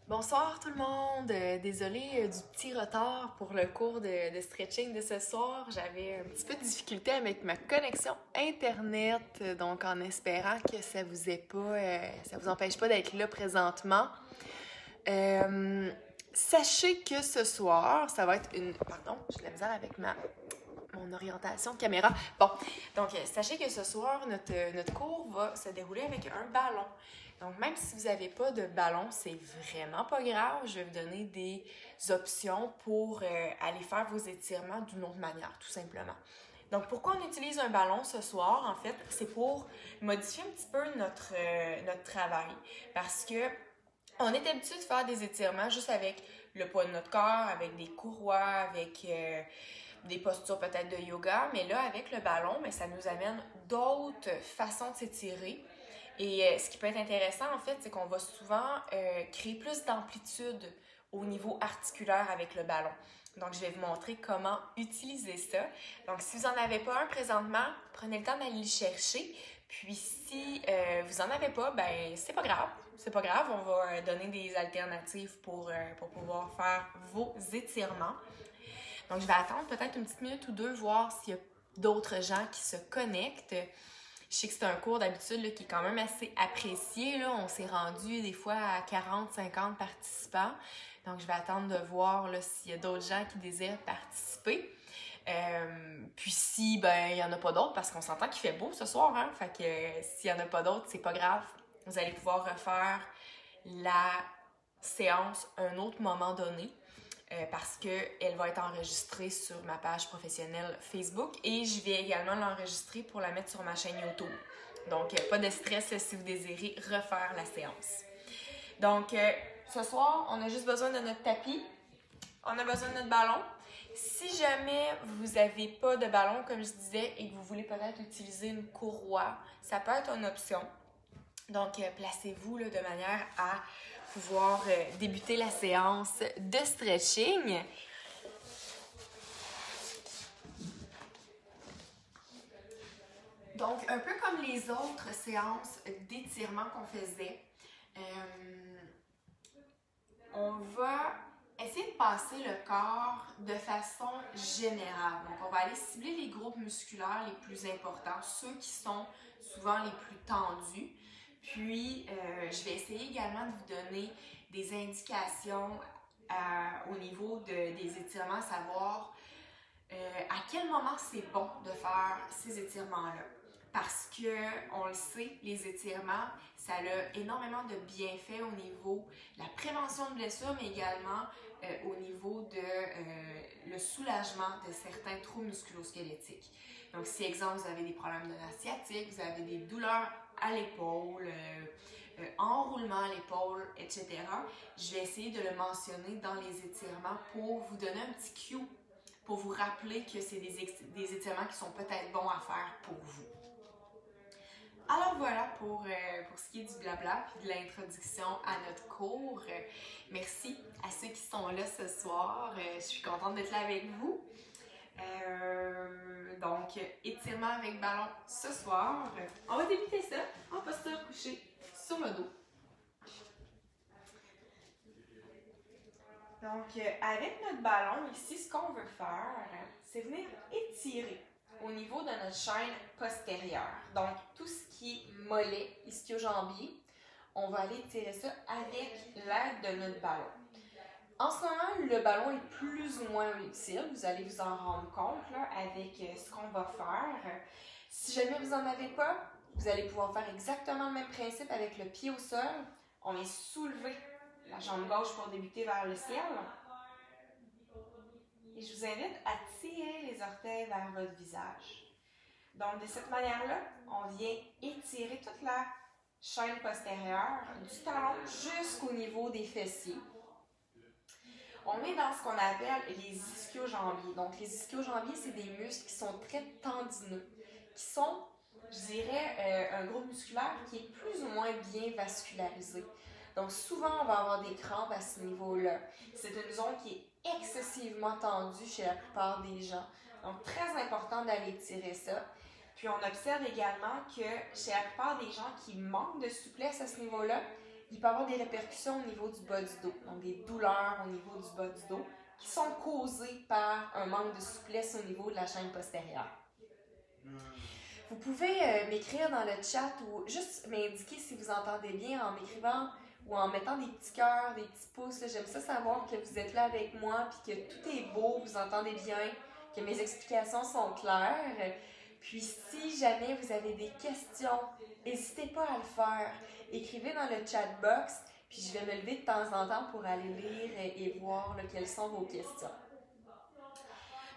Bonsoir tout le monde! Désolée du petit retard pour le cours de stretching de ce soir. J'avais un petit peu de difficulté avec ma connexion Internet, donc en espérant que ça vous ça vous empêche pas d'être là présentement. Sachez que ce soir, ça va être une... Pardon, j'ai de la misère avec mon orientation de caméra. Bon, donc sachez que ce soir, notre cours va se dérouler avec un ballon. Donc, même si vous n'avez pas de ballon, c'est vraiment pas grave. Je vais vous donner des options pour aller faire vos étirements d'une autre manière, tout simplement. Donc, pourquoi on utilise un ballon ce soir? En fait, c'est pour modifier un petit peu notre travail. Parce que on est habitué de faire des étirements juste avec le poids de notre corps, avec des courroies, avec des postures peut-être de yoga. Mais là, avec le ballon, mais ça nous amène d'autres façons de s'étirer. Et ce qui peut être intéressant, en fait, c'est qu'on va souvent créer plus d'amplitude au niveau articulaire avec le ballon. Donc, je vais vous montrer comment utiliser ça. Donc, si vous n'en avez pas un présentement, prenez le temps d'aller le chercher. Puis, si vous n'en avez pas, ben c'est pas grave. C'est pas grave, on va donner des alternatives pour pouvoir faire vos étirements. Donc, je vais attendre peut-être une petite minute ou deux, voir s'il y a d'autres gens qui se connectent. Je sais que c'est un cours d'habitude là, qui est quand même assez apprécié. Là. On s'est rendu des fois à 40, 50 participants. Donc, je vais attendre de voir là, s'il y a d'autres gens qui désirent participer. Puis si, ben, il n'y en a pas d'autres, parce qu'on s'entend qu'il fait beau ce soir, hein? Fait que s'il n'y en a pas d'autres, c'est pas grave. Vous allez pouvoir refaire la séance à un autre moment donné. Parce qu'elle va être enregistrée sur ma page professionnelle Facebook et je vais également l'enregistrer pour la mettre sur ma chaîne YouTube. Donc, pas de stress là, si vous désirez refaire la séance. Donc, ce soir, on a juste besoin de notre tapis. On a besoin de notre ballon. Si jamais vous n'avez pas de ballon, comme je disais, et que vous voulez peut-être utiliser une courroie, ça peut être une option. Donc, placez-vous là, de manière à pouvoir débuter la séance de stretching. Donc, un peu comme les autres séances d'étirement qu'on faisait, on va essayer de passer le corps de façon générale. Donc, on va aller cibler les groupes musculaires les plus importants, ceux qui sont souvent les plus tendus. Puis, je vais essayer également de vous donner des indications au niveau des étirements, savoir à quel moment c'est bon de faire ces étirements-là. Parce que, on le sait, les étirements, ça a énormément de bienfaits au niveau de la prévention de blessures, mais également au niveau de le soulagement de certains troubles musculo-squelettiques. Donc, si, exemple, vous avez des problèmes de nerfs sciatiques, vous avez des douleurs à l'épaule, enroulement à l'épaule, etc., je vais essayer de le mentionner dans les étirements pour vous donner un petit cue, pour vous rappeler que c'est des étirements qui sont peut-être bons à faire pour vous. Alors voilà pour ce qui est du blabla puis de l'introduction à notre cours. Merci à ceux qui sont là ce soir. Je suis contente d'être là avec vous. Donc, étirement avec ballon ce soir. On va débuter ça en posture couchée sur le dos. Donc, avec notre ballon, ici, ce qu'on veut faire, c'est venir étirer au niveau de notre chaîne postérieure. Donc, tout ce qui est mollet, ischio-jambier, on va aller étirer ça avec l'aide de notre ballon. En ce moment, le ballon est plus ou moins utile. Vous allez vous en rendre compte là, avec ce qu'on va faire. Si jamais vous n'en avez pas, vous allez pouvoir faire exactement le même principe avec le pied au sol. On vient soulever la jambe gauche pour débuter vers le ciel. Et je vous invite à tirer les orteils vers votre visage. Donc, de cette manière-là, on vient étirer toute la chaîne postérieure, du talon jusqu'au niveau des fessiers. On est dans ce qu'on appelle les ischio-jambiers. Donc, les ischio-jambiers, c'est des muscles qui sont très tendineux, qui sont, je dirais, un groupe musculaire qui est plus ou moins bien vascularisé. Donc, souvent, on va avoir des crampes à ce niveau-là. C'est une zone qui est excessivement tendue chez la plupart des gens. Donc, très important d'aller étirer ça. Puis, on observe également que chez la plupart des gens qui manquent de souplesse à ce niveau-là, il peut y avoir des répercussions au niveau du bas du dos, donc des douleurs au niveau du bas du dos qui sont causées par un manque de souplesse au niveau de la chaîne postérieure. Vous pouvez m'écrire dans le chat ou juste m'indiquer si vous entendez bien en m'écrivant ou en mettant des petits cœurs, des petits pouces. J'aime ça savoir que vous êtes là avec moi puis que tout est beau, vous entendez bien, que mes explications sont claires. Puis si jamais vous avez des questions, n'hésitez pas à le faire. Écrivez dans le chat box, puis je vais me lever de temps en temps pour aller lire et voir là, quelles sont vos questions.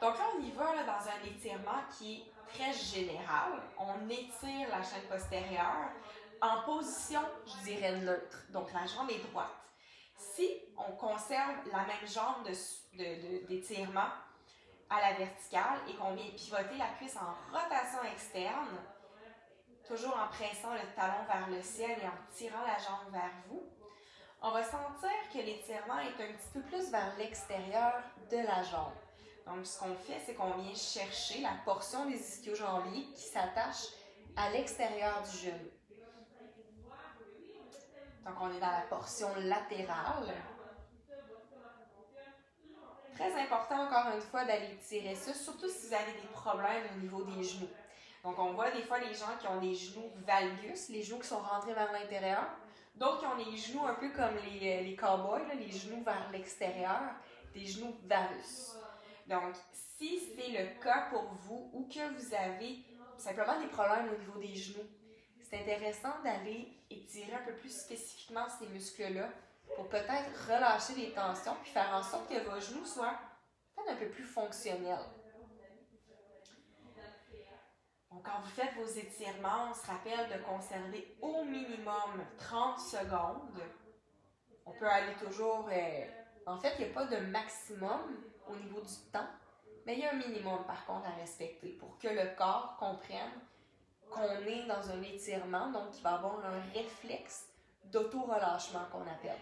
Donc là, on y va là, dans un étirement qui est très général. On étire la chaîne postérieure en position, je dirais, neutre. Donc la jambe est droite. Si on conserve la même jambe d'étirement à la verticale et qu'on vient pivoter la cuisse en rotation externe, toujours en pressant le talon vers le ciel et en tirant la jambe vers vous, on va sentir que l'étirement est un petit peu plus vers l'extérieur de la jambe. Donc, ce qu'on fait, c'est qu'on vient chercher la portion des ischio-jambiers qui s'attache à l'extérieur du genou. Donc, on est dans la portion latérale. Très important, encore une fois, d'aller tirer ça, surtout si vous avez des problèmes au niveau des genoux. Donc, on voit des fois les gens qui ont des genoux valgus, les genoux qui sont rentrés vers l'intérieur. D'autres qui ont les genoux un peu comme les cowboys, là, les genoux vers l'extérieur, des genoux varus. Donc, si c'est le cas pour vous ou que vous avez simplement des problèmes au niveau des genoux, c'est intéressant d'aller étirer un peu plus spécifiquement ces muscles-là pour peut-être relâcher les tensions puis faire en sorte que vos genoux soient peut-être un peu plus fonctionnels. Donc, quand vous faites vos étirements, on se rappelle de conserver au minimum 30 secondes. On peut aller toujours... en fait, il n'y a pas de maximum au niveau du temps, mais il y a un minimum, par contre, à respecter pour que le corps comprenne qu'on est dans un étirement, donc il va avoir un réflexe d'auto-relâchement qu'on appelle.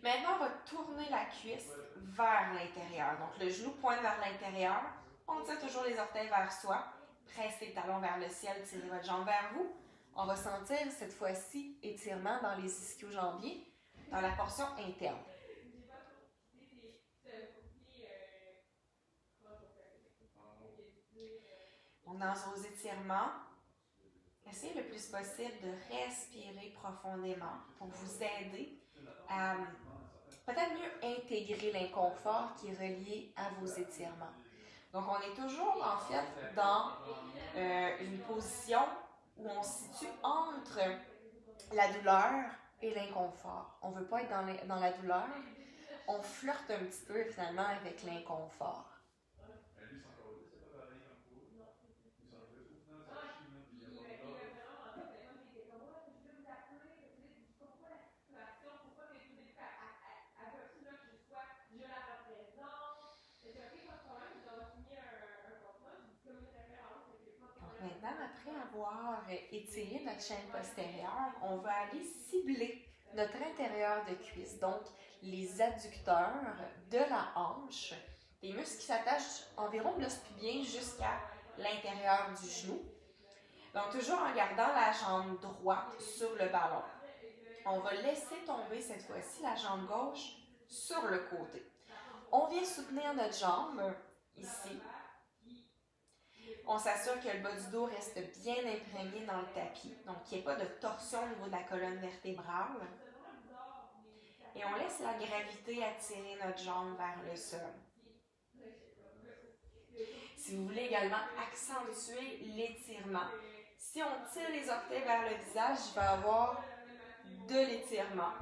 Maintenant, on va tourner la cuisse vers l'intérieur. Donc, le genou pointe vers l'intérieur. On tire toujours les orteils vers soi. Pressez le talon vers le ciel, tirez votre jambe vers vous. On va sentir cette fois-ci étirement dans les ischio-jambiers, dans la portion interne. Donc, dans vos étirements, essayez le plus possible de respirer profondément pour vous aider à peut-être mieux intégrer l'inconfort qui est relié à vos étirements. Donc, on est toujours, en fait, dans une position où on se situe entre la douleur et l'inconfort. On ne veut pas être dans la douleur. On flirte un petit peu, finalement, avec l'inconfort. Maintenant, après avoir étiré notre chaîne postérieure, on va aller cibler notre intérieur de cuisse, donc les adducteurs de la hanche, des muscles qui s'attachent environ de l'os pubien jusqu'à l'intérieur du genou. Donc, toujours en gardant la jambe droite sur le ballon. On va laisser tomber cette fois-ci la jambe gauche sur le côté. On vient soutenir notre jambe ici. On s'assure que le bas du dos reste bien imprégné dans le tapis, donc qu'il n'y ait pas de torsion au niveau de la colonne vertébrale. Et on laisse la gravité attirer notre jambe vers le sol. Si vous voulez également accentuer l'étirement, si on tire les orteils vers le visage, il va y avoir de l'étirement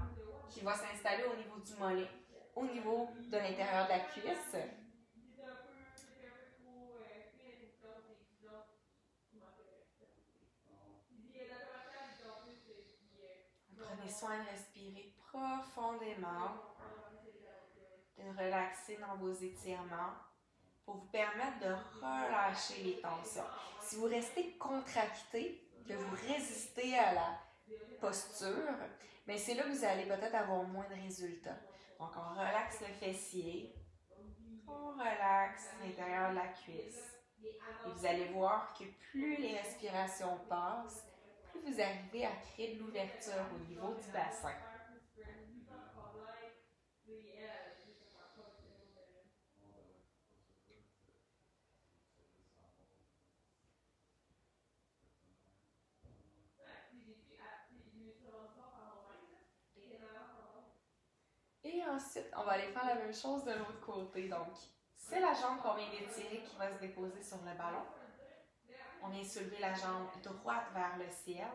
qui va s'installer au niveau du mollet, au niveau de l'intérieur de la cuisse. Prenez soin de respirer profondément, de relaxer dans vos étirements pour vous permettre de relâcher les tensions. Si vous restez contracté, que vous résistez à la posture, mais c'est là que vous allez peut-être avoir moins de résultats. Donc, on relaxe le fessier, on relaxe l'intérieur de la cuisse. Et vous allez voir que plus les respirations passent, Puis vous arrivez à créer de l'ouverture au niveau du bassin. Et ensuite, on va aller faire la même chose de l'autre côté. Donc, c'est la jambe qu'on vient d'étirer qui va se déposer sur le ballon. On vient soulever la jambe droite vers le ciel.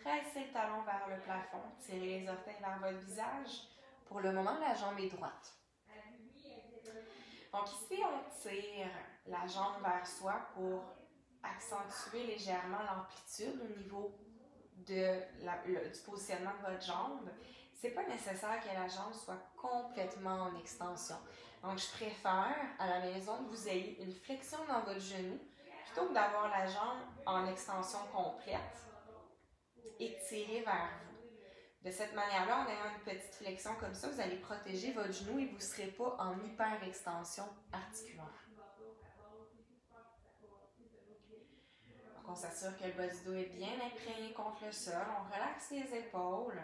Pressez le talon vers le plafond. Tirez les orteils vers votre visage. Pour le moment, la jambe est droite. Donc ici, on tire la jambe vers soi pour accentuer légèrement l'amplitude au niveau du positionnement de votre jambe. C'est pas nécessaire que la jambe soit complètement en extension. Donc, je préfère à la maison que vous ayez une flexion dans votre genou plutôt que d'avoir la jambe en extension complète et tirer vers vous. De cette manière-là, en ayant une petite flexion comme ça, vous allez protéger votre genou et vous ne serez pas en hyper-extension articulaire. Donc, on s'assure que le bas du dos est bien imprégné contre le sol. On relaxe les épaules.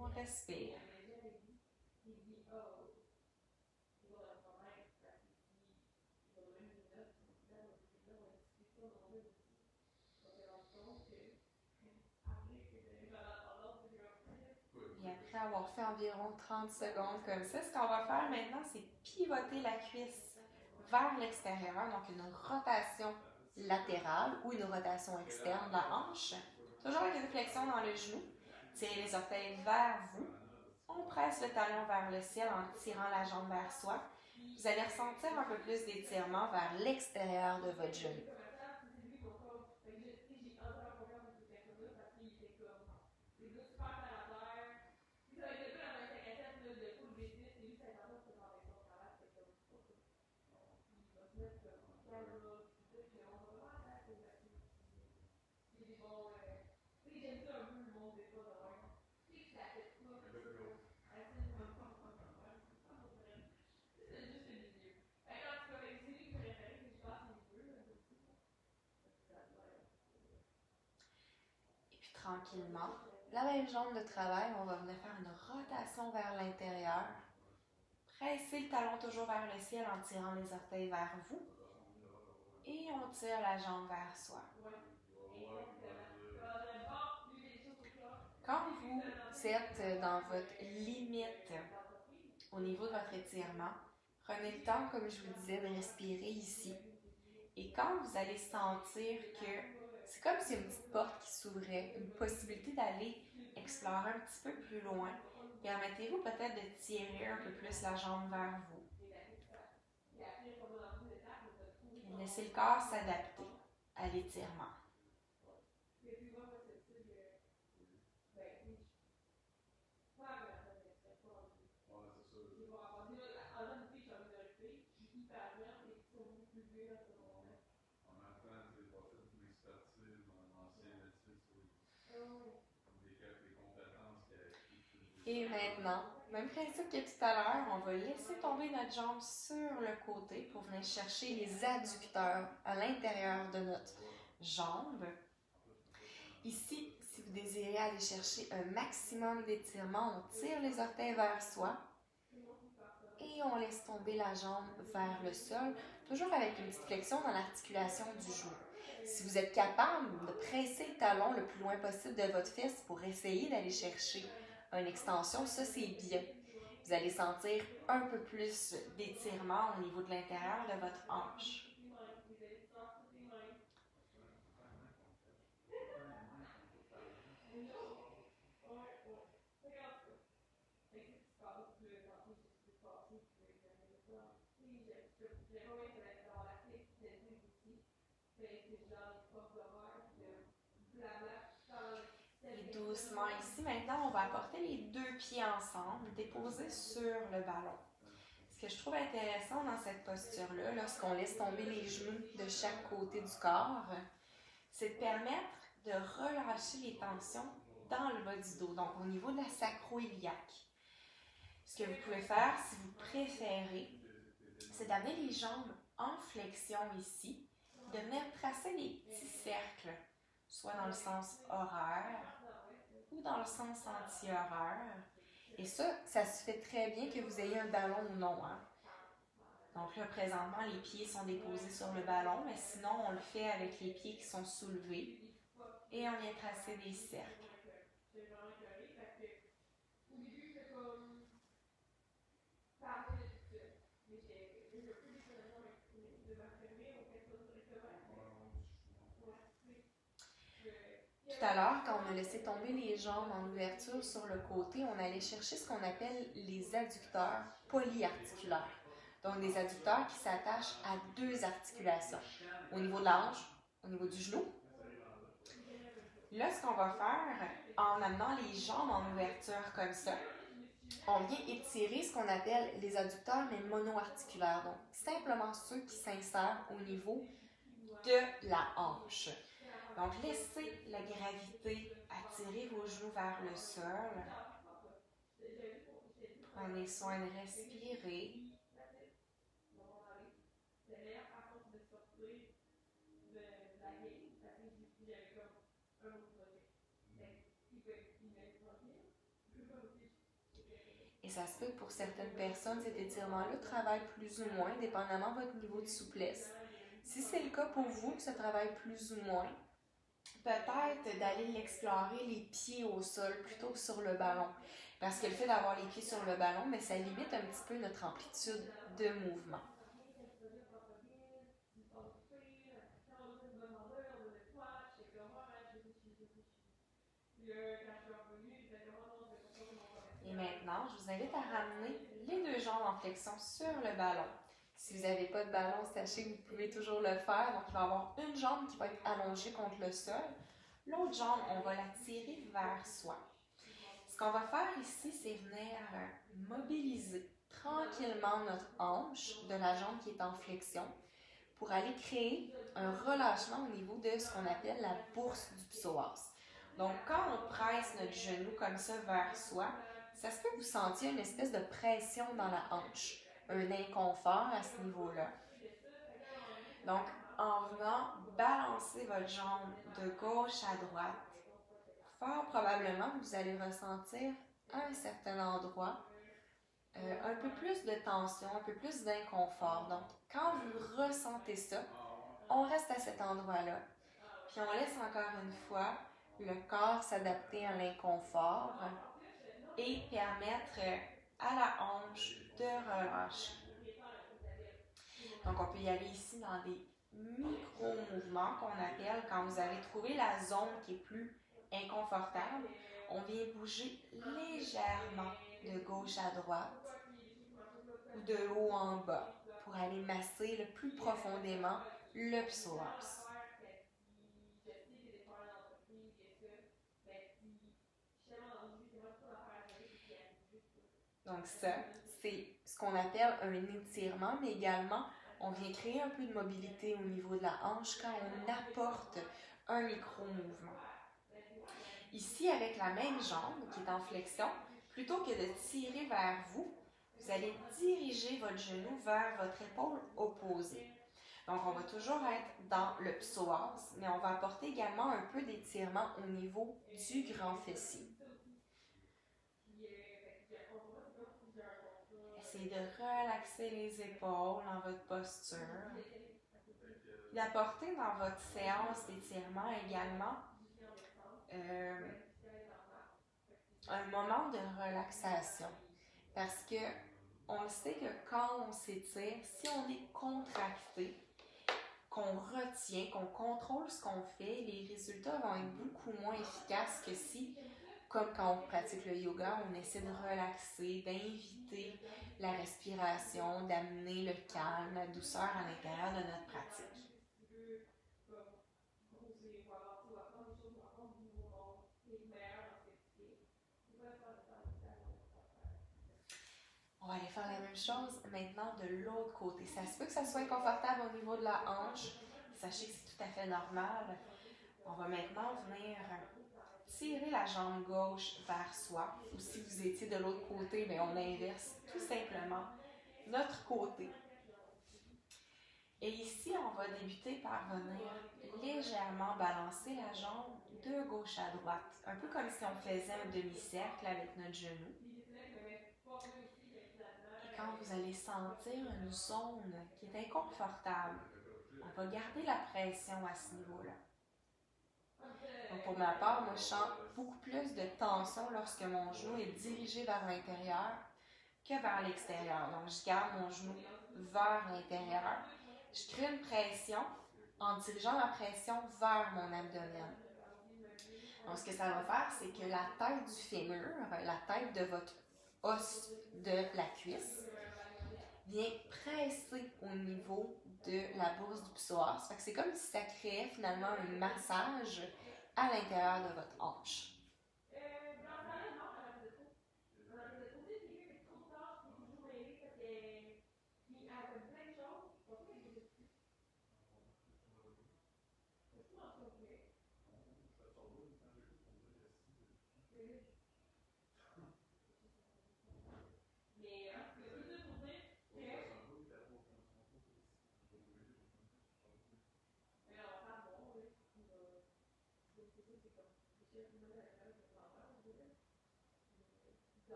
On respire. Et après avoir fait environ 30 secondes comme ça, ce qu'on va faire maintenant, c'est pivoter la cuisse vers l'extérieur, donc une rotation latérale ou une rotation externe de la hanche. Toujours avec une flexion dans le genou. Tirez les orteils vers vous. On presse le talon vers le ciel en tirant la jambe vers soi. Vous allez ressentir un peu plus d'étirement vers l'extérieur de votre genou. Tranquillement. La même jambe de travail, on va venir faire une rotation vers l'intérieur. Pressez le talon toujours vers le ciel en tirant les orteils vers vous. Et on tire la jambe vers soi. Quand vous êtes dans votre limite au niveau de votre étirement, prenez le temps, comme je vous disais, de respirer ici. Et quand vous allez sentir que c'est comme si une petite porte qui s'ouvrait, une possibilité d'aller explorer un petit peu plus loin, permettez-vous peut-être de tirer un peu plus la jambe vers vous. Et laissez le corps s'adapter à l'étirement. Et maintenant, même principe que tout à l'heure, on va laisser tomber notre jambe sur le côté pour venir chercher les adducteurs à l'intérieur de notre jambe. Ici, si vous désirez aller chercher un maximum d'étirement, on tire les orteils vers soi et on laisse tomber la jambe vers le sol, toujours avec une petite flexion dans l'articulation du genou. Si vous êtes capable de presser le talon le plus loin possible de votre fesse pour essayer d'aller chercher une extension, ça c'est bien. Vous allez sentir un peu plus d'étirement au niveau de l'intérieur de votre hanche. Et doucement ici, maintenant, on va apporter les deux pieds ensemble, déposer sur le ballon. Ce que je trouve intéressant dans cette posture-là, lorsqu'on laisse tomber les genoux de chaque côté du corps, c'est de permettre de relâcher les tensions dans le bas du dos, donc au niveau de la sacro-iliaque. Ce que vous pouvez faire, si vous préférez, c'est d'amener les jambes en flexion ici, de venir tracer des petits cercles soit dans le sens horaire ou dans le sens anti-horaire. Et ça se fait très bien que vous ayez un ballon ou non. Hein? Donc là, présentement, les pieds sont déposés sur le ballon, mais sinon, on le fait avec les pieds qui sont soulevés et on vient tracer des cercles. Tout à l'heure, quand on a laissé tomber les jambes en ouverture sur le côté, on allait chercher ce qu'on appelle les adducteurs polyarticulaires. Donc, des adducteurs qui s'attachent à deux articulations, au niveau de la hanche, au niveau du genou. Là, ce qu'on va faire, en amenant les jambes en ouverture comme ça, on vient étirer ce qu'on appelle les adducteurs, mais monoarticulaires. Donc, simplement ceux qui s'insèrent au niveau de la hanche. Donc, laissez la gravité attirer vos genoux vers le sol. Prenez soin de respirer. Et ça se peut que pour certaines personnes, cet étirement-là travaille plus ou moins, dépendamment de votre niveau de souplesse. Si c'est le cas pour vous, que ça travaille plus ou moins, peut-être d'aller l'explorer les pieds au sol plutôt que sur le ballon. Parce que le fait d'avoir les pieds sur le ballon, mais ça limite un petit peu notre amplitude de mouvement. Et maintenant, je vous invite à ramener les deux jambes en flexion sur le ballon. Si vous n'avez pas de ballon, sachez que vous pouvez toujours le faire. Donc, il va y avoir une jambe qui va être allongée contre le sol. L'autre jambe, on va la tirer vers soi. Ce qu'on va faire ici, c'est venir mobiliser tranquillement notre hanche de la jambe qui est en flexion pour aller créer un relâchement au niveau de ce qu'on appelle la bourse du psoas. Donc, quand on presse notre genou comme ça vers soi, ça se peut que vous sentiez une espèce de pression dans la hanche, un inconfort à ce niveau-là. Donc, en venant balancer votre jambe de gauche à droite, fort probablement vous allez ressentir à un certain endroit un peu plus de tension, un peu plus d'inconfort. Donc, quand vous ressentez ça, on reste à cet endroit-là. Puis on laisse encore une fois le corps s'adapter à l'inconfort et permettre à la hanche de relâcher. Donc, on peut y aller ici dans des micro-mouvements qu'on appelle, quand vous avez trouvé la zone qui est plus inconfortable, on vient bouger légèrement de gauche à droite ou de haut en bas pour aller masser le plus profondément le psoas. Donc ça, c'est ce qu'on appelle un étirement, mais également, on vient créer un peu de mobilité au niveau de la hanche quand on apporte un micro-mouvement. Ici, avec la même jambe qui est en flexion, plutôt que de tirer vers vous, vous allez diriger votre genou vers votre épaule opposée. Donc, on va toujours être dans le psoas, mais on va apporter également un peu d'étirement au niveau du grand fessier. Essayez de relaxer les épaules dans votre posture. D'apporter dans votre séance d'étirement également un moment de relaxation. Parce que on le sait que quand on s'étire, si on est contracté, qu'on retient, qu'on contrôle ce qu'on fait, les résultats vont être beaucoup moins efficaces que si, comme quand on pratique le yoga, on essaie de relaxer, d'inviter la respiration, d'amener le calme, la douceur à l'intérieur de notre pratique. On va aller faire la même chose maintenant de l'autre côté. Ça se peut que ça soit inconfortable au niveau de la hanche. Sachez que c'est tout à fait normal. On va maintenant venir tirer la jambe gauche vers soi. Ou si vous étiez de l'autre côté, bien, on inverse tout simplement notre côté. Et ici, on va débuter par venir légèrement balancer la jambe de gauche à droite. Un peu comme si on faisait un demi-cercle avec notre genou. Et quand vous allez sentir une zone qui est inconfortable, on va garder la pression à ce niveau-là. Donc pour ma part, moi je sens beaucoup plus de tension lorsque mon genou est dirigé vers l'intérieur que vers l'extérieur. Donc je garde mon genou vers l'intérieur. Je crée une pression en dirigeant la pression vers mon abdomen. Donc ce que ça va faire, c'est que la tête du fémur, la tête de votre os de la cuisse, vient presser au niveau de la bourse du psoas. Fait que c'est comme si ça créait finalement un massage à l'intérieur de votre hanche.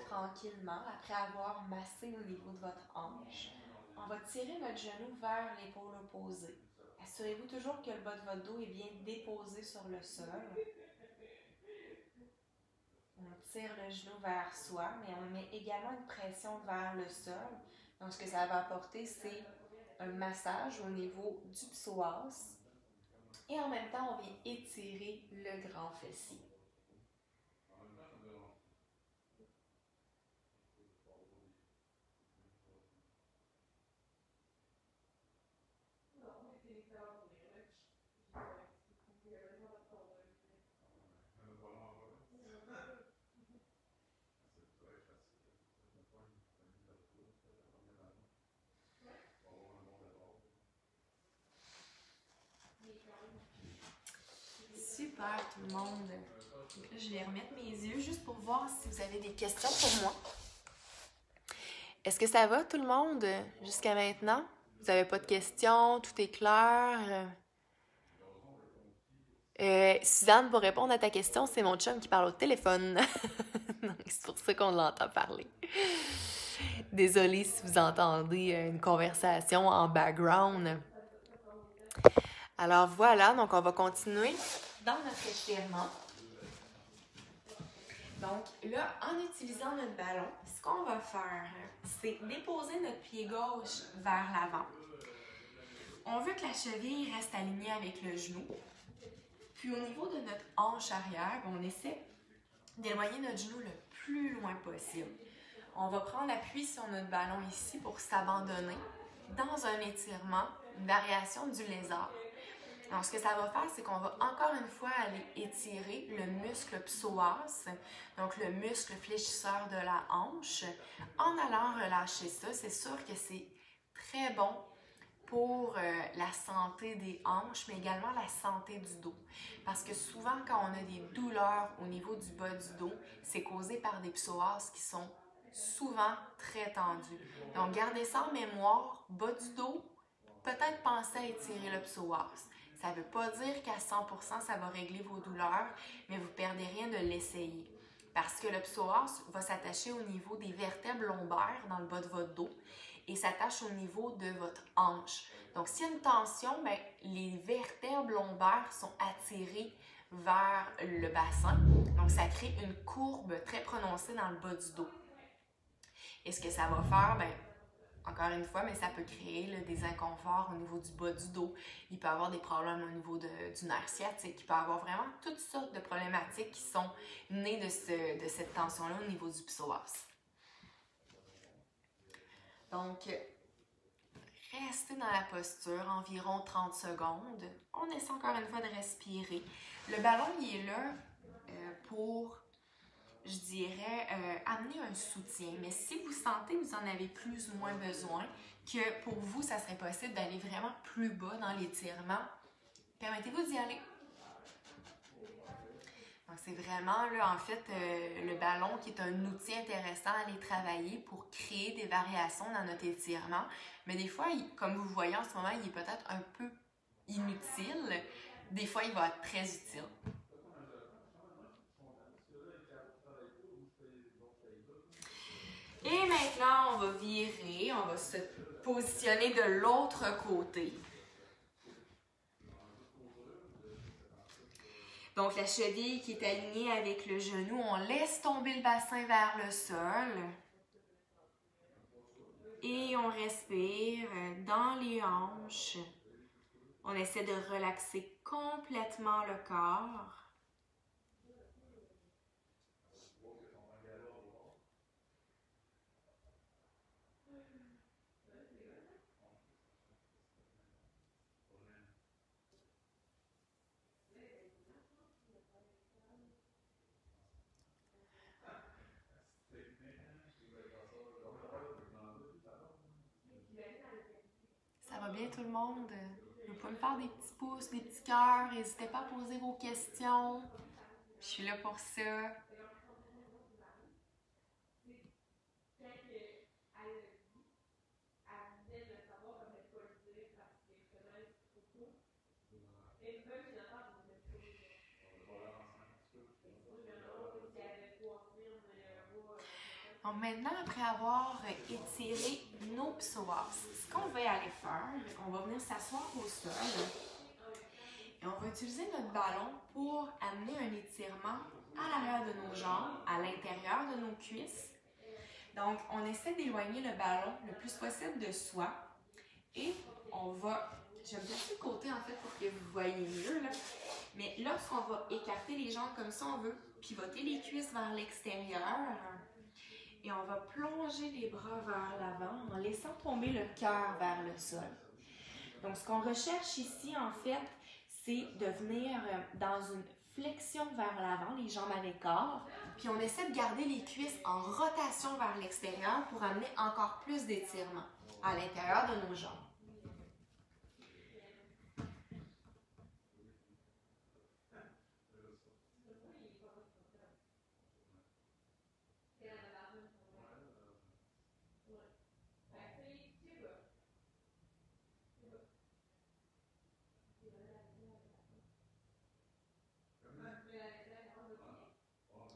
Tranquillement, après avoir massé au niveau de votre hanche, on va tirer notre genou vers l'épaule opposée. Assurez-vous toujours que le bas de votre dos est bien déposé sur le sol. On tire le genou vers soi, mais on met également une pression vers le sol. Donc, ce que ça va apporter, c'est un massage au niveau du psoas. Et en même temps, on vient étirer le grand fessier. Super tout le monde. Donc là, je vais remettre mes yeux juste pour voir si vous avez des questions pour moi. Est-ce que ça va tout le monde jusqu'à maintenant? Vous n'avez pas de questions? Tout est clair? Suzanne, pour répondre à ta question, c'est mon chum qui parle au téléphone. Donc, c'est pour ça qu'on l'entend parler. Désolée si vous entendez une conversation en background. Alors voilà, donc on va continuer dans notre étirement. Donc là, en utilisant notre ballon, ce qu'on va faire, c'est déposer notre pied gauche vers l'avant. On veut que la cheville reste alignée avec le genou. Puis au niveau de notre hanche arrière, on essaie d'éloigner notre genou le plus loin possible. On va prendre appui sur notre ballon ici pour s'abandonner dans un étirement, une variation du lézard. Alors, ce que ça va faire, c'est qu'on va encore une fois aller étirer le muscle psoas, donc le muscle fléchisseur de la hanche. En allant relâcher ça, c'est sûr que c'est très bon pour la santé des hanches, mais également la santé du dos. Parce que souvent, quand on a des douleurs au niveau du bas du dos, c'est causé par des psoas qui sont souvent très tendus. Donc, gardez ça en mémoire, bas du dos, peut-être pensez à étirer le psoas. Ça ne veut pas dire qu'à 100% ça va régler vos douleurs, mais vous ne perdez rien de l'essayer. Parce que le psoas va s'attacher au niveau des vertèbres lombaires dans le bas de votre dos et s'attache au niveau de votre hanche. Donc, s'il y a une tension, bien, les vertèbres lombaires sont attirées vers le bassin. Donc, ça crée une courbe très prononcée dans le bas du dos. Et ce que ça va faire, bien, encore une fois, mais ça peut créer là, des inconforts au niveau du bas du dos. Il peut y avoir des problèmes au niveau du nerf sciatique. Il peut y avoir vraiment toutes sortes de problématiques qui sont nées de cette tension-là au niveau du psoas. Donc, restez dans la posture environ 30 secondes. On essaie encore une fois de respirer. Le ballon, il est là pour, je dirais, amener un soutien. Mais si vous sentez que vous en avez plus ou moins besoin, que pour vous, ça serait possible d'aller vraiment plus bas dans l'étirement, permettez-vous d'y aller. Donc, c'est vraiment, là, en fait, le ballon qui est un outil intéressant à aller travailler pour créer des variations dans notre étirement. Mais des fois, comme vous voyez en ce moment, il est peut-être un peu inutile. Des fois, il va être très utile. Et maintenant, on va virer, on va se positionner de l'autre côté. Donc, la cheville qui est alignée avec le genou, on laisse tomber le bassin vers le sol. Et on respire dans les hanches. On essaie de relaxer complètement le corps. Ça va bien tout le monde? Vous pouvez me faire des petits pouces, des petits cœurs. N'hésitez pas à poser vos questions. Je suis là pour ça. Donc maintenant, après avoir étiré nos psoas, ce qu'on va aller faire, on va venir s'asseoir au sol et on va utiliser notre ballon pour amener un étirement à l'arrière de nos jambes, à l'intérieur de nos cuisses. Donc, on essaie d'éloigner le ballon le plus possible de soi et on va, je vais me placer de côté en fait pour que vous voyez mieux là. Mais lorsqu'on va écarter les jambes comme ça, on veut pivoter les cuisses vers l'extérieur. Et on va plonger les bras vers l'avant en laissant tomber le cœur vers le sol. Donc, ce qu'on recherche ici, en fait, c'est de venir dans une flexion vers l'avant, les jambes à l'écart. Puis, on essaie de garder les cuisses en rotation vers l'extérieur pour amener encore plus d'étirement à l'intérieur de nos jambes.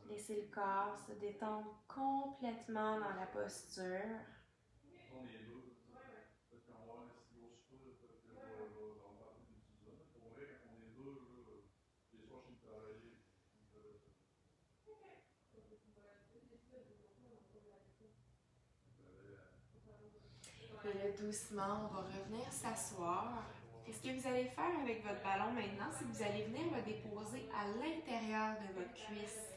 Laissez le corps se détendre complètement dans la posture. Et là, doucement, on va revenir s'asseoir. Et ce que vous allez faire avec votre ballon maintenant, c'est que vous allez venir le déposer à l'intérieur de votre cuisse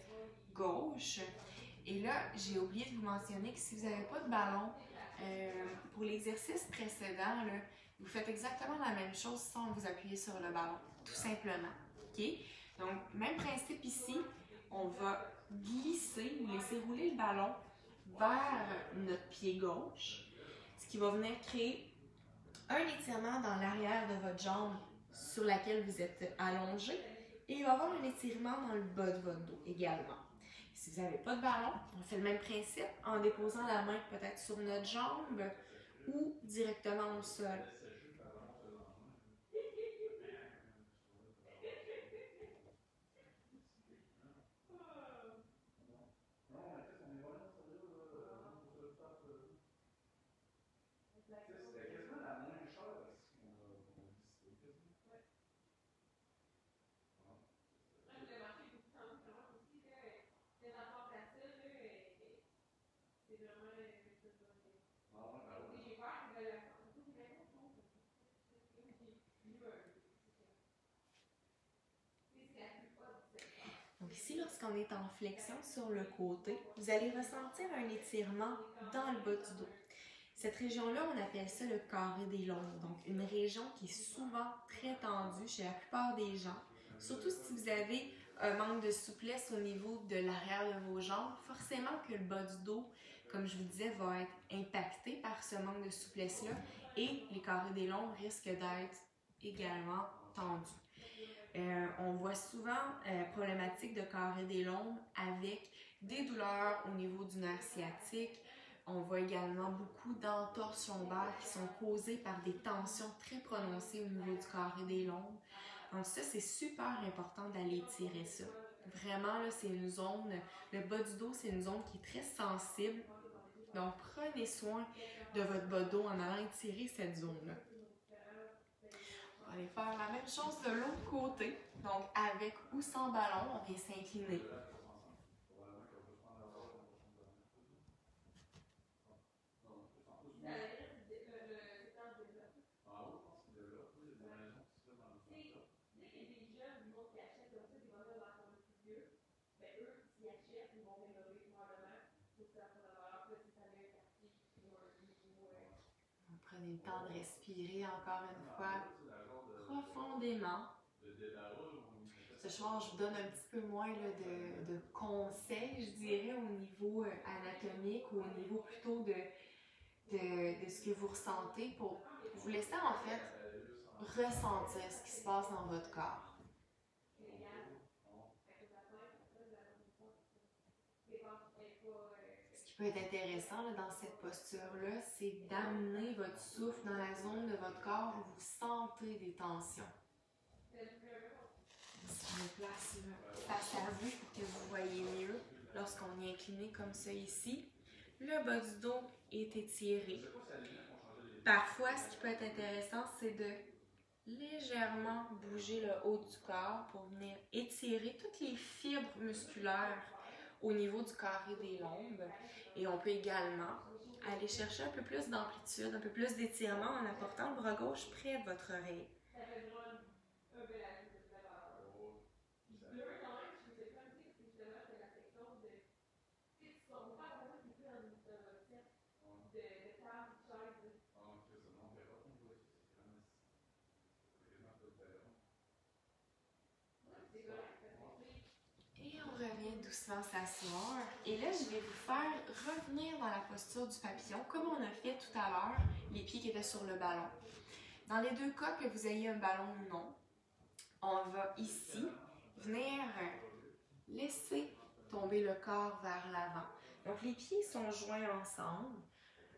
gauche. Et là, j'ai oublié de vous mentionner que si vous n'avez pas de ballon, pour l'exercice précédent, là, vous faites exactement la même chose sans vous appuyer sur le ballon, tout simplement. Okay? Donc, même principe ici, on va glisser, laisser rouler le ballon vers notre pied gauche, ce qui va venir créer un étirement dans l'arrière de votre jambe sur laquelle vous êtes allongé et il va y avoir un étirement dans le bas de votre dos également. Si vous n'avez pas de ballon, on fait le même principe en déposant la main peut-être sur notre jambe ou directement au sol. Donc ici, lorsqu'on est en flexion sur le côté, vous allez ressentir un étirement dans le bas du dos. Cette région-là, on appelle ça le carré des lombes, donc une région qui est souvent très tendue chez la plupart des gens. Surtout si vous avez un manque de souplesse au niveau de l'arrière de vos jambes, forcément que le bas du dos, comme je vous disais, va être impacté par ce manque de souplesse-là et les carrés des lombes risquent d'être également tendus. On voit souvent problématique de carré des lombes avec des douleurs au niveau du nerf sciatique. On voit également beaucoup d'entorses lombaires qui sont causées par des tensions très prononcées au niveau du carré des lombes. Donc ça, c'est super important d'aller étirer ça. Vraiment, là, c'est une zone, le bas du dos, c'est une zone qui est très sensible. Donc, prenez soin de votre bas de dos en allant étirer cette zone-là. On va aller faire la même chose de l'autre côté. Donc, avec ou sans ballon, on vient s'incliner. Prenez le temps de respirer encore une fois profondément. Ce soir, je vous donne un petit peu moins là, de conseils, je dirais, au niveau anatomique ou au niveau plutôt de ce que vous ressentez pour vous laisser en fait ressentir ce qui se passe dans votre corps. Ce qui peut être intéressant là, dans cette posture-là, c'est d'amener votre souffle dans la zone de votre corps où vous sentez des tensions. Si je me place face à vous pour que vous voyez mieux, lorsqu'on est incliné comme ça ici, le bas du dos est étiré. Parfois, ce qui peut être intéressant, c'est de légèrement bouger le haut du corps pour venir étirer toutes les fibres musculaires au niveau du carré des lombes. Et on peut également aller chercher un peu plus d'amplitude, un peu plus d'étirement en apportant le bras gauche près de votre oreille. Et on revient doucement s'asseoir. Et là, je vais vous faire revenir dans la posture du papillon, comme on a fait tout à l'heure, les pieds qui étaient sur le ballon. Dans les deux cas, que vous ayez un ballon ou non, on va ici venir laisser tomber le corps vers l'avant. Donc, les pieds sont joints ensemble,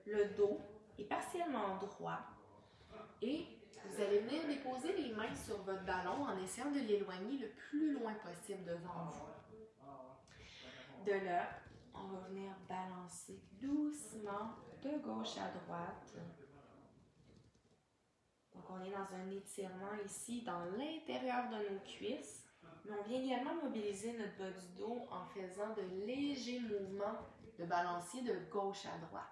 le dos est partiellement droit et vous allez venir déposer les mains sur votre ballon en essayant de l'éloigner le plus loin possible devant vous. De là, on va venir balancer doucement de gauche à droite. Donc, on est dans un étirement ici dans l'intérieur de nos cuisses, mais on vient également mobiliser notre bas du dos en faisant de légers mouvements de balancier de gauche à droite.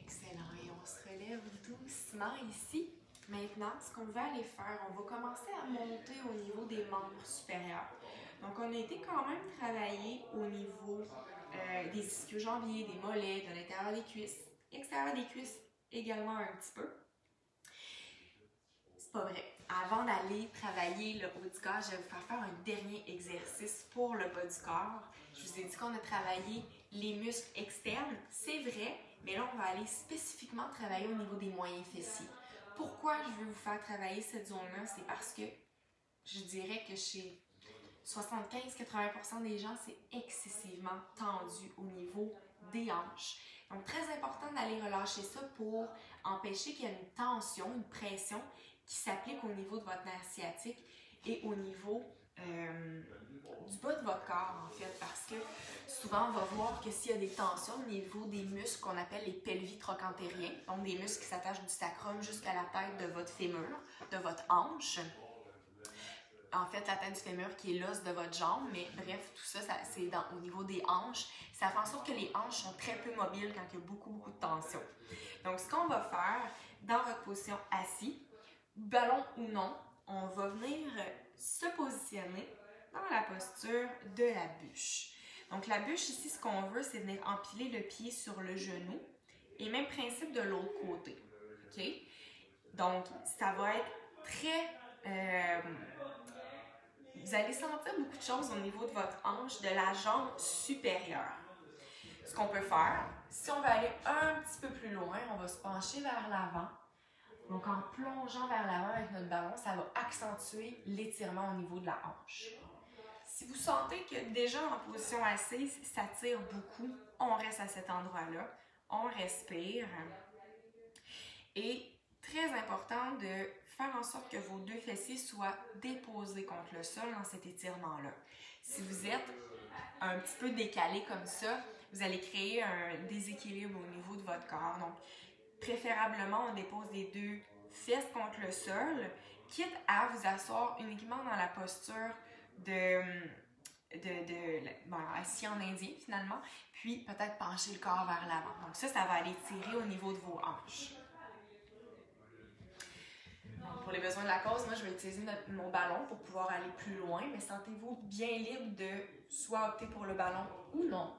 Excellent. Et on se relève doucement ici. Maintenant, ce qu'on va aller faire, on va commencer à monter au niveau des membres supérieurs. Donc, on a été quand même travailler au niveau des ischio-jambiers, des mollets, de l'intérieur des cuisses, extérieur des cuisses également un petit peu. C'est pas vrai. Avant d'aller travailler le haut du corps, je vais vous faire un dernier exercice pour le bas du corps. Je vous ai dit qu'on a travaillé les muscles externes, c'est vrai, mais là, on va aller spécifiquement travailler au niveau des moyens fessiers. Pourquoi je veux vous faire travailler cette zone-là? C'est parce que je dirais que chez 75-80% des gens, c'est excessivement tendu au niveau des hanches. Donc, très important d'aller relâcher ça pour empêcher qu'il y ait une tension, une pression qui s'applique au niveau de votre nerf sciatique et au niveau du bas de votre corps, en fait, parce que souvent, on va voir que s'il y a des tensions au niveau des muscles qu'on appelle les pelvis trochantériens, donc des muscles qui s'attachent du sacrum jusqu'à la tête de votre fémur, de votre hanche, en fait, la tête du fémur qui est l'os de votre jambe, mais bref, tout ça, c'est au niveau des hanches. Ça fait en sorte que les hanches sont très peu mobiles quand il y a beaucoup de tension. Donc, ce qu'on va faire dans votre position assis, ballon ou non, on va venir se positionner dans la posture de la bûche. Donc la bûche ici, ce qu'on veut, c'est venir empiler le pied sur le genou et même principe de l'autre côté. OK? Donc ça va être très... vous allez sentir beaucoup de choses au niveau de votre hanche, de la jambe supérieure. Ce qu'on peut faire, si on veut aller un petit peu plus loin, on va se pencher vers l'avant. Donc, en plongeant vers l'avant avec notre ballon, ça va accentuer l'étirement au niveau de la hanche. Si vous sentez que déjà en position assise, ça tire beaucoup, on reste à cet endroit-là, on respire. Et très important de faire en sorte que vos deux fessiers soient déposés contre le sol dans cet étirement-là. Si vous êtes un petit peu décalé comme ça, vous allez créer un déséquilibre au niveau de votre corps. Donc, préférablement, on dépose les deux fesses contre le sol, quitte à vous asseoir uniquement dans la posture assis en indien finalement, puis peut-être pencher le corps vers l'avant. Donc ça va aller tirer au niveau de vos hanches. Donc, pour les besoins de la cause, moi je vais utiliser mon ballon pour pouvoir aller plus loin, mais sentez-vous bien libre de soit opter pour le ballon ou non.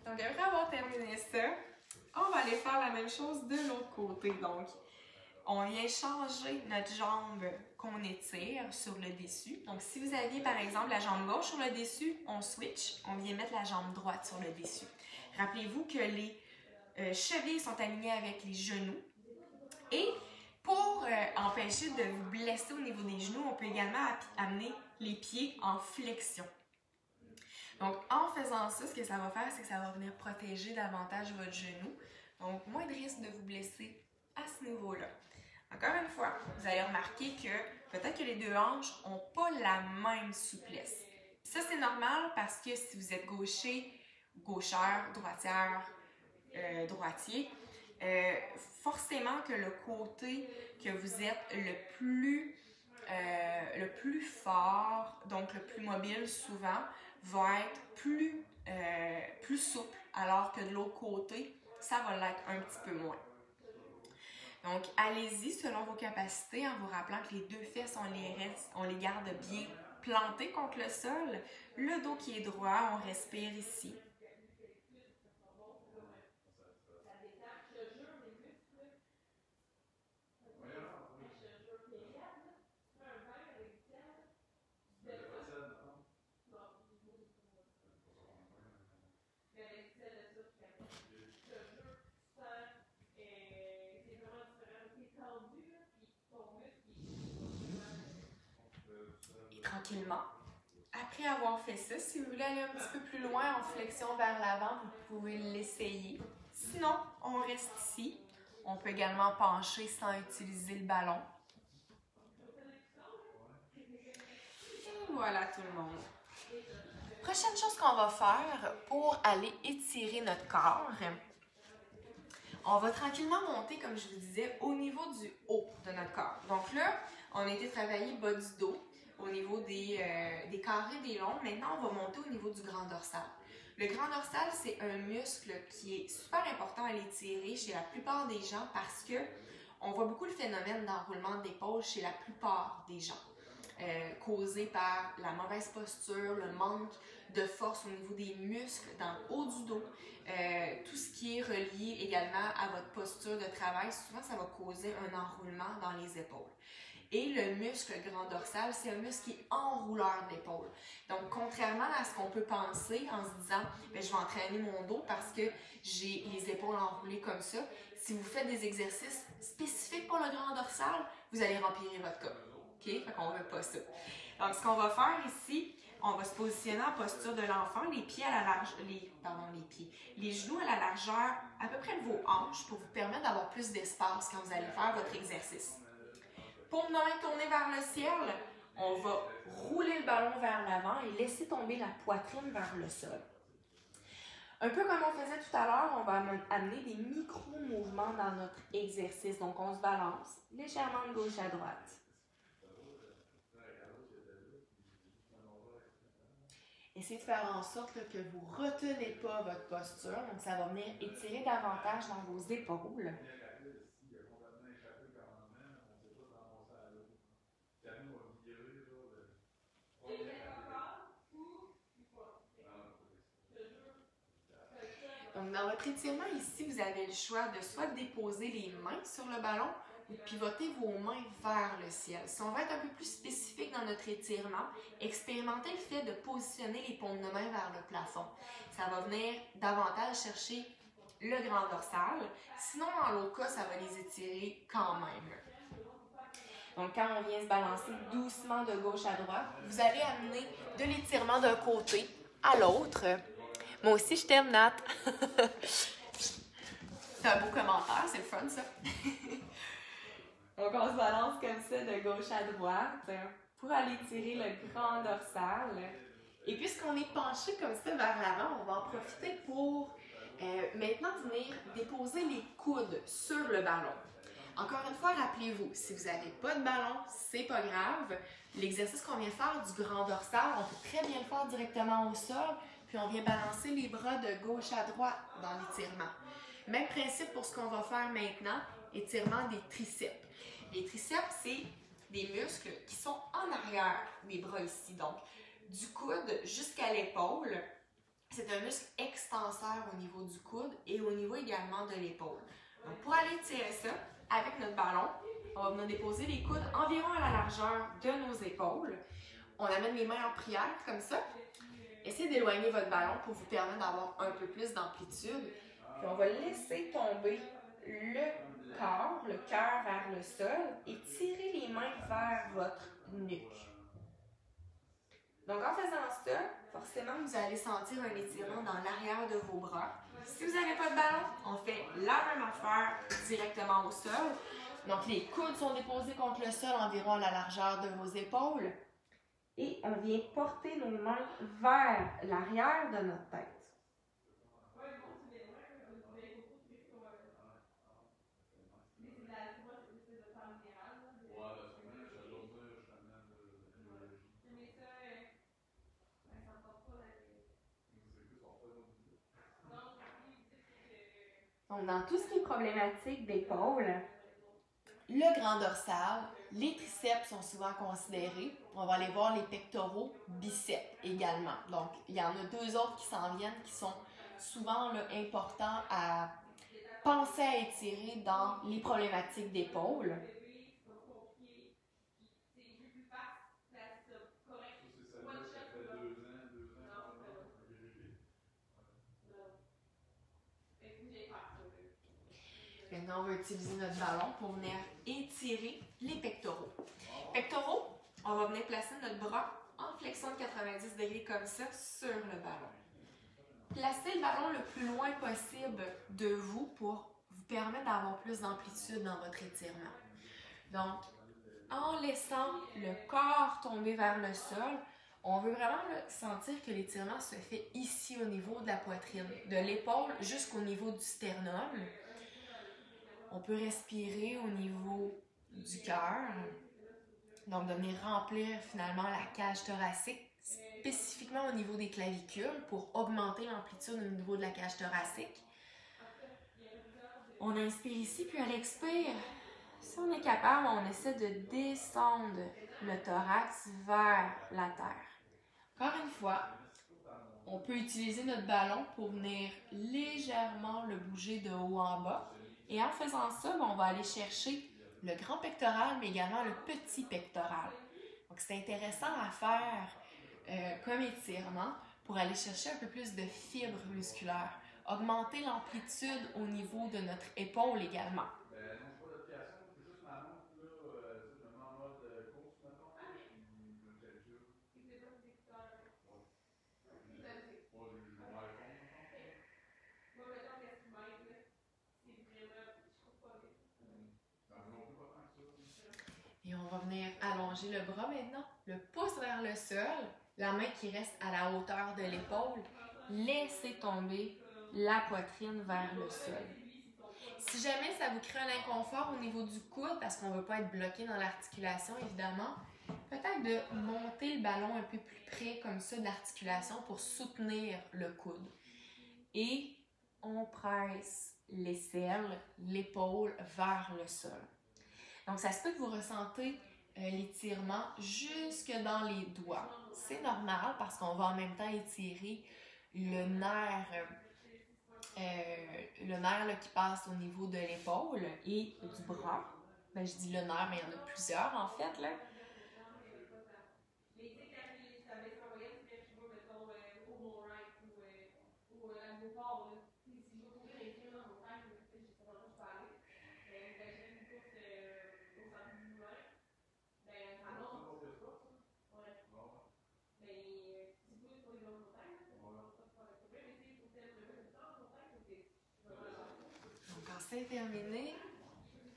Donc, après avoir terminé ça, on va aller faire la même chose de l'autre côté. Donc, on vient changer notre jambe qu'on étire sur le dessus. Donc, si vous aviez par exemple la jambe gauche sur le dessus, on switch, on vient mettre la jambe droite sur le dessus. Rappelez-vous que les chevilles sont alignées avec les genoux. Et pour empêcher de vous blesser au niveau des genoux, on peut également amener les pieds en flexion. Donc, en faisant ça, ce que ça va faire, c'est que ça va venir protéger davantage votre genou. Donc, moins de risque de vous blesser à ce niveau-là. Encore une fois, vous allez remarquer que peut-être que les deux hanches n'ont pas la même souplesse. Ça, c'est normal parce que si vous êtes gaucher, gauchère, droitière, droitier, forcément que le côté que vous êtes le plus fort, donc le plus mobile souvent, va être plus souple, alors que de l'autre côté, ça va l'être un petit peu moins. Donc, allez-y selon vos capacités en vous rappelant que les deux fesses, on les garde bien plantées contre le sol. Le dos qui est droit, on respire ici. Tranquillement. Après avoir fait ça, si vous voulez aller un petit peu plus loin en flexion vers l'avant, vous pouvez l'essayer. Sinon, on reste ici. On peut également pencher sans utiliser le ballon. Et voilà tout le monde. Prochaine chose qu'on va faire pour aller étirer notre corps, on va tranquillement monter, comme je vous disais, au niveau du haut de notre corps. Donc là, on a été travailler bas du dos, au niveau des carrés des longs. Maintenant, on va monter au niveau du grand dorsal. Le grand dorsal, c'est un muscle qui est super important à l'étirer chez la plupart des gens parce que on voit beaucoup le phénomène d'enroulement d'épaule chez la plupart des gens, causé par la mauvaise posture, le manque de force au niveau des muscles dans le haut du dos, tout ce qui est relié également à votre posture de travail. Souvent, ça va causer un enroulement dans les épaules. Et le muscle grand dorsal, c'est un muscle qui est enrouleur d'épaule. Donc, contrairement à ce qu'on peut penser en se disant « je vais entraîner mon dos parce que j'ai les épaules enroulées comme ça », si vous faites des exercices spécifiques pour le grand dorsal, vous allez empirer votre corps. OK? Fait qu'on ne veut pas ça. Donc, ce qu'on va faire ici, on va se positionner en posture de l'enfant, les pieds à la largeur, les genoux à la largeur à peu près de vos hanches pour vous permettre d'avoir plus d'espace quand vous allez faire votre exercice. Paume tournée vers le ciel, on va rouler le ballon vers l'avant et laisser tomber la poitrine vers le sol. Un peu comme on faisait tout à l'heure, on va amener des micro-mouvements dans notre exercice. Donc, on se balance légèrement de gauche à droite. Essayez de faire en sorte que vous ne retenez pas votre posture. Donc, ça va venir étirer davantage dans vos épaules. Donc, dans votre étirement ici, vous avez le choix de soit déposer les mains sur le ballon ou de pivoter vos mains vers le ciel. Si on va être un peu plus spécifique dans notre étirement, expérimentez le fait de positionner les paumes de main vers le plafond. Ça va venir davantage chercher le grand dorsal. Sinon, dans l'autre cas, ça va les étirer quand même. Donc, quand on vient se balancer doucement de gauche à droite, vous allez amener de l'étirement d'un côté à l'autre. Moi aussi, je t'aime, Nat. C'est un beau commentaire, c'est le fun, ça. Donc, on se balance comme ça de gauche à droite pour aller tirer le grand dorsal. Et puisqu'on est penché comme ça vers l'avant, on va en profiter pour maintenant venir déposer les coudes sur le ballon. Encore une fois, rappelez-vous, si vous n'avez pas de ballon, c'est pas grave. L'exercice qu'on vient faire du grand dorsal, on peut très bien le faire directement au sol, puis on vient balancer les bras de gauche à droite dans l'étirement. Même principe pour ce qu'on va faire maintenant, étirement des triceps. Les triceps, c'est des muscles qui sont en arrière des bras ici. Donc, du coude jusqu'à l'épaule, c'est un muscle extenseur au niveau du coude et au niveau également de l'épaule. Donc, pour aller tirer ça, avec notre ballon, on va venir déposer les coudes environ à la largeur de nos épaules. On amène les mains en prière, comme ça. Essayez d'éloigner votre ballon pour vous permettre d'avoir un peu plus d'amplitude. Puis on va laisser tomber le corps, le cœur vers le sol et tirer les mains vers votre nuque. Donc en faisant ça, forcément vous allez sentir un étirement dans l'arrière de vos bras. Si vous n'avez pas de ballon, on fait la même affaire directement au sol. Donc les coudes sont déposés contre le sol environ à la largeur de vos épaules. Et on vient porter nos mains vers l'arrière de notre tête. Donc, dans tout ce qui est problématique d'épaule, le grand dorsal, les triceps sont souvent considérés. On va aller voir les pectoraux, biceps également. Donc, il y en a deux autres qui s'en viennent qui sont souvent là, importants à penser à étirer dans les problématiques d'épaule. Maintenant, on va utiliser notre ballon pour venir étirer les pectoraux. Pectoraux, on va venir placer notre bras en flexion de 90 degrés comme ça sur le ballon. Placez le ballon le plus loin possible de vous pour vous permettre d'avoir plus d'amplitude dans votre étirement. Donc, en laissant le corps tomber vers le sol, on veut vraiment sentir que l'étirement se fait ici au niveau de la poitrine, de l'épaule jusqu'au niveau du sternum. On peut respirer au niveau du cœur, donc de venir remplir finalement la cage thoracique, spécifiquement au niveau des clavicules pour augmenter l'amplitude au niveau de la cage thoracique. On inspire ici, puis à l'expire, si on est capable, on essaie de descendre le thorax vers la terre. Encore une fois, on peut utiliser notre ballon pour venir légèrement le bouger de haut en bas. Et en faisant ça, on va aller chercher le grand pectoral, mais également le petit pectoral. Donc, c'est intéressant à faire comme étirement pour aller chercher un peu plus de fibres musculaires. Augmenter l'amplitude au niveau de notre épaule également. Et on va venir allonger le bras maintenant, le pouce vers le sol, la main qui reste à la hauteur de l'épaule. Laissez tomber la poitrine vers le sol. Si jamais ça vous crée un inconfort au niveau du coude, parce qu'on ne veut pas être bloqué dans l'articulation, évidemment, peut-être de monter le ballon un peu plus près comme ça de l'articulation pour soutenir le coude. Et on presse l'aisselle, l'épaule vers le sol. Donc, ça se peut que vous ressentez l'étirement jusque dans les doigts. C'est normal parce qu'on va en même temps étirer le nerf là, qui passe au niveau de l'épaule et du bras. Ben, je dis le nerf, mais il y en a plusieurs en fait, là. Donc, quand c'est terminé,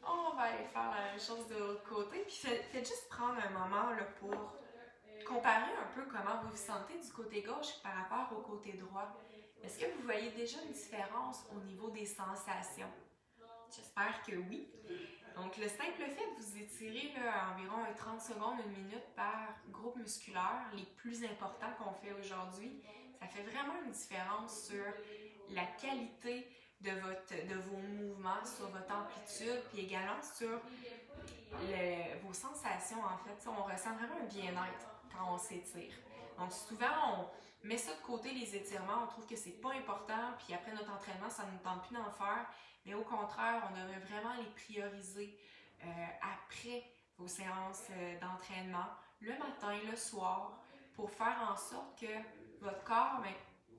on va aller faire la même chose de l'autre côté. Puis faites juste prendre un moment là, pour comparer un peu comment vous vous sentez du côté gauche par rapport au côté droit. Est-ce que vous voyez déjà une différence au niveau des sensations? J'espère que oui. Donc, le simple fait de vous étirer là, environ 30 secondes, 1 minute par groupe musculaire, les plus importants qu'on fait aujourd'hui, ça fait vraiment une différence sur la qualité de vos mouvements, sur votre amplitude, puis également sur vos sensations, en fait. On ressent vraiment un bien-être quand on s'étire. Donc, souvent, on met ça de côté, les étirements, on trouve que c'est pas important, puis après notre entraînement, ça ne nous tente plus d'en faire. Mais au contraire, on devrait vraiment les prioriser après vos séances d'entraînement, le matin, le soir, pour faire en sorte que votre corps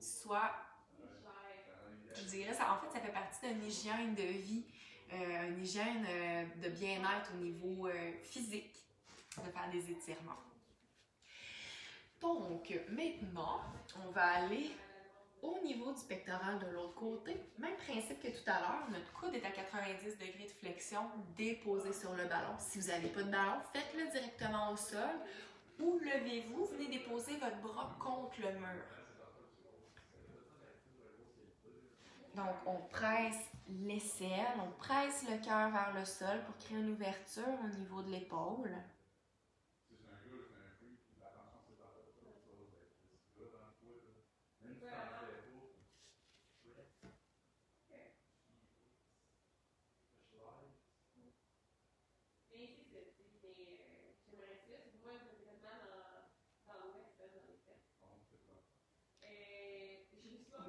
soit, je dirais, ça, en fait, ça fait partie d'une hygiène de vie, une hygiène de bien-être au niveau physique, de faire des étirements. Donc, maintenant, on va aller au niveau du pectoral de l'autre côté. Même principe que tout à l'heure, notre coude est à 90 degrés de flexion déposé sur le ballon. Si vous n'avez pas de ballon, faites-le directement au sol ou levez-vous, venez déposer votre bras contre le mur. Donc, on presse l'aisselle, on presse le cœur vers le sol pour créer une ouverture au niveau de l'épaule.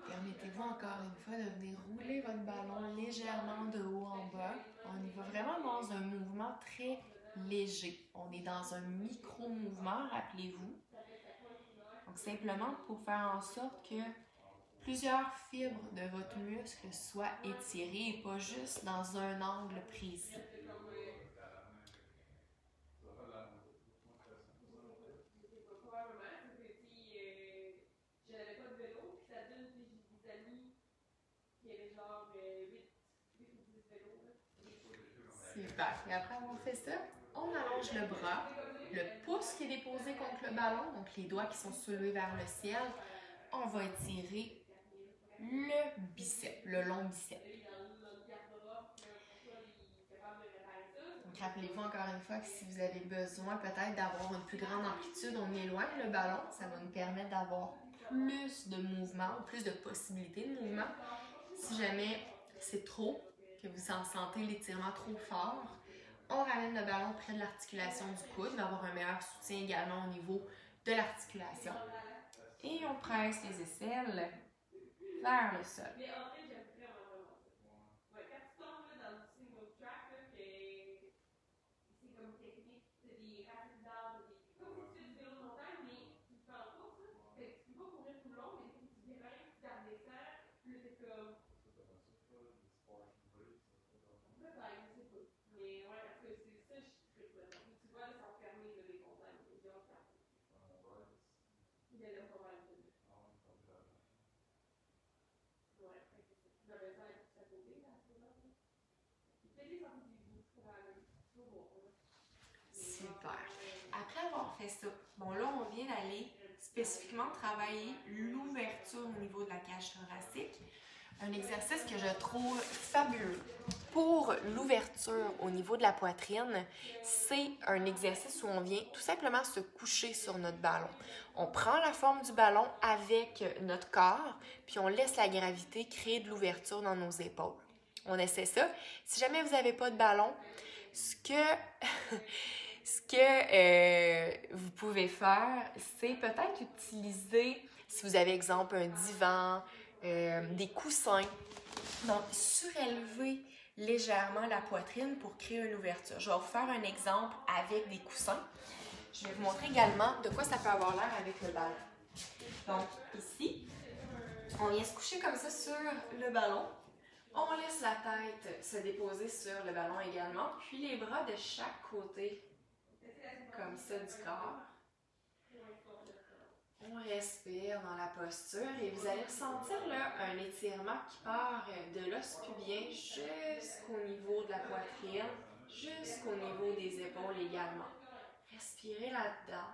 Permettez-vous encore une fois de venir rouler votre ballon légèrement de haut en bas. On y va vraiment dans un mouvement très léger. On est dans un micro-mouvement, rappelez-vous. Donc, simplement pour faire en sorte que plusieurs fibres de votre muscle soient étirées et pas juste dans un angle précis. Super. Et après avoir fait ça, on allonge le bras, le pouce qui est déposé contre le ballon, donc les doigts qui sont soulevés vers le ciel. On va étirer le bicep, le long bicep. Donc, rappelez-vous encore une fois que si vous avez besoin peut-être d'avoir une plus grande amplitude, on éloigne le ballon. Ça va nous permettre d'avoir plus de mouvement, plus de possibilités de mouvement. Si jamais c'est trop, que vous en sentez l'étirement trop fort, on ramène le ballon près de l'articulation du coude, va avoir un meilleur soutien également au niveau de l'articulation. Et on presse les aisselles vers le sol. Super. Après avoir fait ça, bon là, on vient d'aller spécifiquement travailler l'ouverture au niveau de la cage thoracique. Un exercice que je trouve fabuleux pour l'ouverture au niveau de la poitrine, c'est un exercice où on vient tout simplement se coucher sur notre ballon. On prend la forme du ballon avec notre corps, puis on laisse la gravité créer de l'ouverture dans nos épaules. On essaie ça. Si jamais vous n'avez pas de ballon, ce que vous pouvez faire, c'est peut-être utiliser, si vous avez exemple un divan, des coussins, donc surélever légèrement la poitrine pour créer une ouverture. Je vais vous faire un exemple avec des coussins. Je vais vous montrer également de quoi ça peut avoir l'air avec le ballon. Donc ici, on vient se coucher comme ça sur le ballon. On laisse la tête se déposer sur le ballon également, puis les bras de chaque côté, comme ça, du corps. On respire dans la posture et vous allez ressentir là un étirement qui part de l'os pubien jusqu'au niveau de la poitrine, jusqu'au niveau des épaules également. Respirez là-dedans.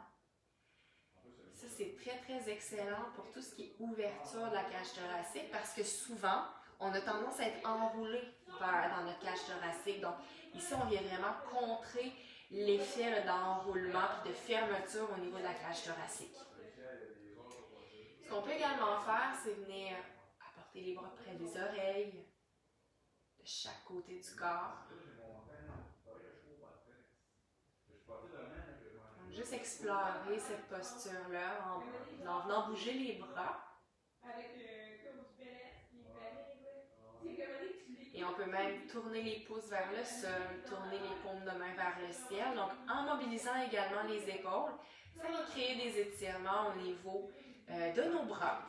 Ça, c'est très, très excellent pour tout ce qui est ouverture de la cage thoracique parce que souvent, on a tendance à être enroulé dans notre cage thoracique. Donc, ici, on vient vraiment contrer l'effet d'enroulement et de fermeture au niveau de la cage thoracique. Ce qu'on peut également faire, c'est venir apporter les bras près des oreilles, de chaque côté du corps. Donc, juste explorer cette posture-là en venant bouger les bras. Et on peut même tourner les pouces vers le sol, tourner les paumes de main vers le ciel. Donc, en mobilisant également les épaules, ça va créer des étirements au niveau de nos bras.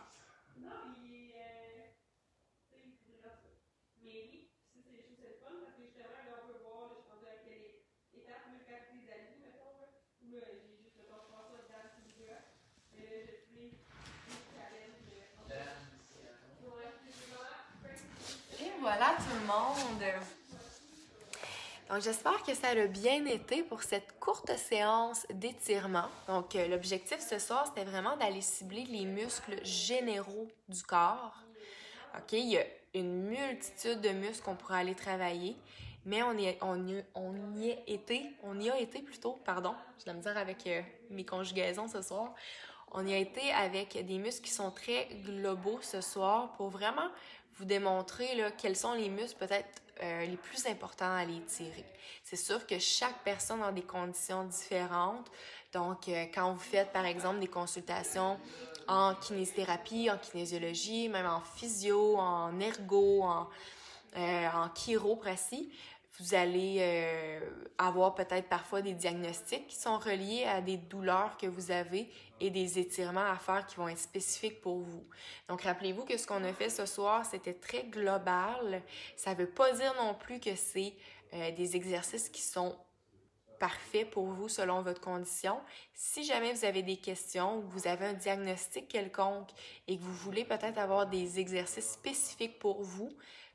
Et voilà tout le monde! Donc, j'espère que ça a bien été pour cette courte séance d'étirement. Donc, l'objectif ce soir, c'était vraiment d'aller cibler les muscles généraux du corps. OK? Il y a une multitude de muscles qu'on pourrait aller travailler, mais on y a été plutôt, pardon, j'ai de la misère avec mes conjugaisons ce soir. On y a été avec des muscles qui sont très globaux ce soir pour vraiment vous démontrer là, quels sont les muscles peut-être les plus importants à aller étirer. C'est sûr que chaque personne a des conditions différentes. Donc, quand vous faites, par exemple, des consultations en kinésithérapie, en kinésiologie, même en physio, en ergo, en chiropratie, vous allez avoir peut-être parfois des diagnostics qui sont reliés à des douleurs que vous avez et des étirements à faire qui vont être spécifiques pour vous. Donc, rappelez-vous que ce qu'on a fait ce soir, c'était très global. Ça ne veut pas dire non plus que c'est des exercices qui sont parfaits pour vous selon votre condition. Si jamais vous avez des questions ou vous avez un diagnostic quelconque et que vous voulez peut-être avoir des exercices spécifiques pour vous,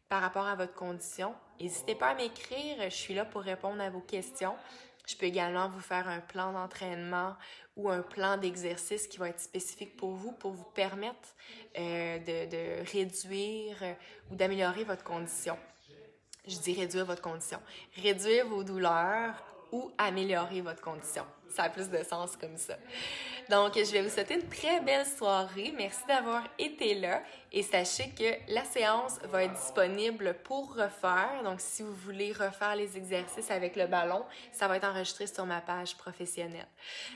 par rapport à votre condition, n'hésitez pas à m'écrire, je suis là pour répondre à vos questions. Je peux également vous faire un plan d'entraînement ou un plan d'exercice qui va être spécifique pour vous permettre de réduire ou d'améliorer votre condition. Je dis réduire votre condition. Réduire vos douleurs ou améliorer votre condition. Ça a plus de sens comme ça. Donc, je vais vous souhaiter une très belle soirée. Merci d'avoir été là. Et sachez que la séance va être disponible pour refaire. Donc, si vous voulez refaire les exercices avec le ballon, ça va être enregistré sur ma page professionnelle.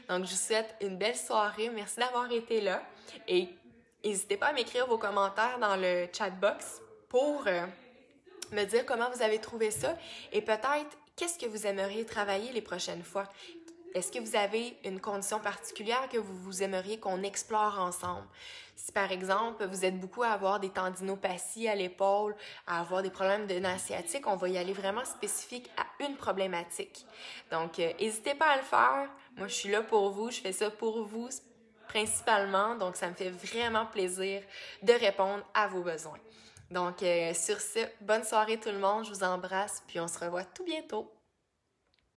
Donc, je vous souhaite une belle soirée. Merci d'avoir été là. Et n'hésitez pas à m'écrire vos commentaires dans le chat box pour me dire comment vous avez trouvé ça et peut-être qu'est-ce que vous aimeriez travailler les prochaines fois. Est-ce que vous avez une condition particulière que vous aimeriez qu'on explore ensemble? Si par exemple, vous êtes beaucoup à avoir des tendinopathies à l'épaule, à avoir des problèmes de nœud sciatique, on va y aller vraiment spécifique à une problématique. Donc, n'hésitez pas à le faire. Moi, je suis là pour vous. Je fais ça pour vous principalement. Donc, ça me fait vraiment plaisir de répondre à vos besoins. Donc, sur ce, bonne soirée tout le monde. Je vous embrasse. Puis, on se revoit tout bientôt.